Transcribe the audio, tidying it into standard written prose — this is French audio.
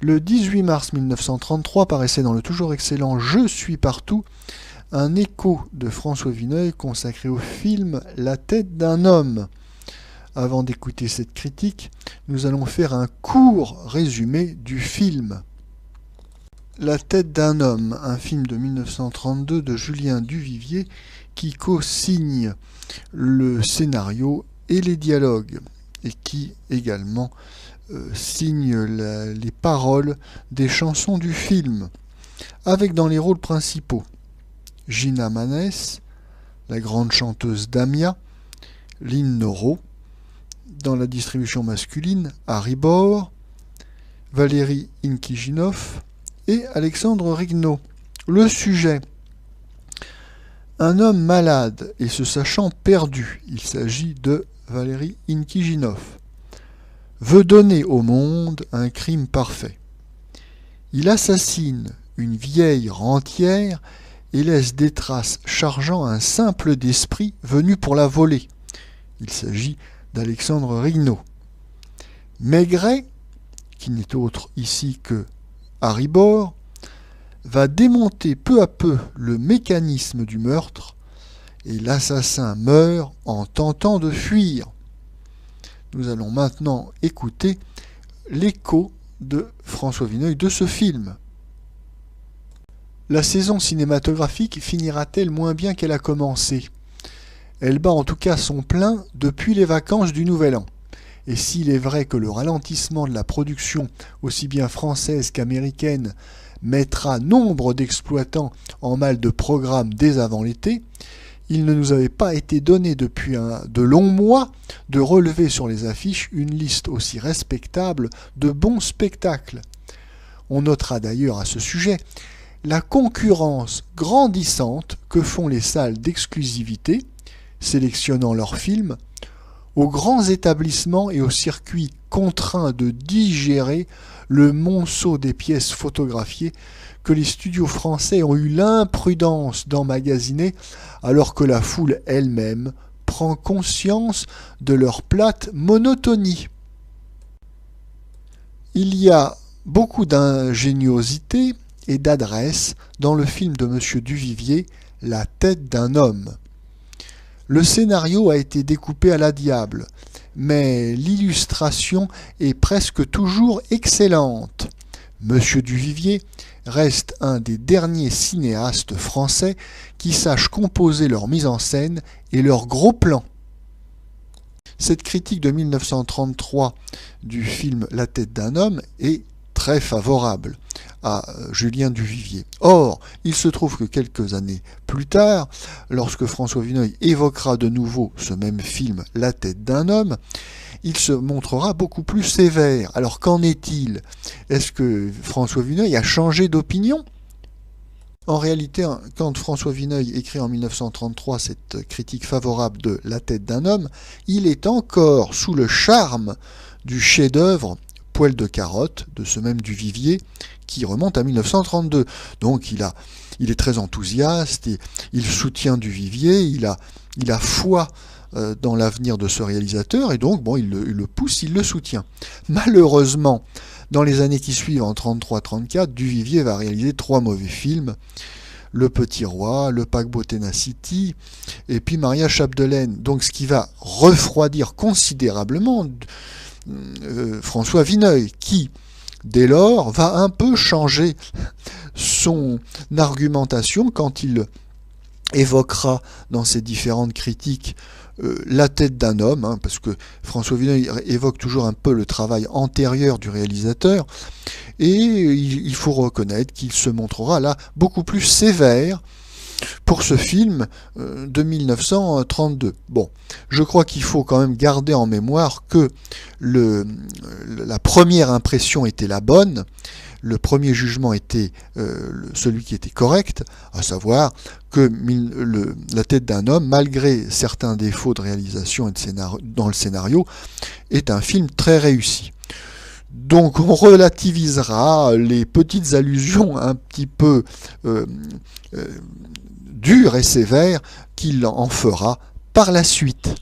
Le 18 mars 1933 paraissait dans le toujours excellent Je suis partout un écho de François Vineuil consacré au film La tête d'un homme. Avant d'écouter cette critique, nous allons faire un court résumé du film. La tête d'un homme, un film de 1932 de Julien Duvivier qui co-signe le scénario et les dialogues et qui également signe les paroles des chansons du film, avec dans les rôles principaux Gina Manès, la grande chanteuse Damia, Lynn Noro, dans la distribution masculine Harry Bor, Valérie Inkijinov et Alexandre Rignaud. Le sujet: un homme malade et se sachant perdu, il s'agit de Valérie Inkijinov, veut donner au monde un crime parfait. Il assassine une vieille rentière et laisse des traces chargeant un simple d'esprit venu pour la voler. Il s'agit d'Alexandre Rignaud. Maigret, qui n'est autre ici que Harry Bor, va démonter peu à peu le mécanisme du meurtre et l'assassin meurt en tentant de fuir. Nous allons maintenant écouter l'écho de François Vineuil de ce film. La saison cinématographique finira-t-elle moins bien qu'elle a commencé ? Elle bat en tout cas son plein depuis les vacances du Nouvel An. Et s'il est vrai que le ralentissement de la production, aussi bien française qu'américaine, mettra nombre d'exploitants en mal de programme dès avant l'été, il ne nous avait pas été donné depuis de longs mois de relever sur les affiches une liste aussi respectable de bons spectacles. On notera d'ailleurs à ce sujet la concurrence grandissante que font les salles d'exclusivité, sélectionnant leurs films, aux grands établissements et aux circuits contraints de digérer le monceau des pièces photographiées que les studios français ont eu l'imprudence d'emmagasiner alors que la foule elle-même prend conscience de leur plate monotonie. Il y a beaucoup d'ingéniosité et d'adresse dans le film de M. Duvivier, La tête d'un homme. Le scénario a été découpé à la diable, mais l'illustration est presque toujours excellente. M. Duvivier reste un des derniers cinéastes français qui sachent composer leur mise en scène et leurs gros plans. Cette critique de 1933 du film La tête d'un homme est très favorable à Julien Duvivier. Or, il se trouve que quelques années plus tard, lorsque François Vineuil évoquera de nouveau ce même film La tête d'un homme, il se montrera beaucoup plus sévère. Alors qu'en est-il ? Est-ce que François Vineuil a changé d'opinion ? En réalité, quand François Vineuil écrit en 1933 cette critique favorable de La tête d'un homme, il est encore sous le charme du chef-d'œuvre Poil de carotte de ce même Duvivier qui remonte à 1932. Donc il est très enthousiaste, et il soutient Duvivier, il a foi dans l'avenir de ce réalisateur, et donc il le pousse, il le soutient. Malheureusement, dans les années qui suivent, en 33-34, Duvivier va réaliser 3 mauvais films: Le Petit Roi, Le Paquebot Tenacity, et puis Maria Chapdelaine. Donc ce qui va refroidir considérablement François Vineuil, qui, dès lors, va un peu changer son argumentation quand il évoquera dans ses différentes critiques La tête d'un homme, parce que François Vineuil évoque toujours un peu le travail antérieur du réalisateur, et il faut reconnaître qu'il se montrera là beaucoup plus sévère pour ce film de 1932. Bon, je crois qu'il faut quand même garder en mémoire que la première impression était la bonne, le premier jugement était celui qui était correct, à savoir que La tête d'un homme, malgré certains défauts de réalisation et dans le scénario, est un film très réussi. Donc on relativisera les petites allusions un petit peu dures et sévères qu'il en fera par la suite.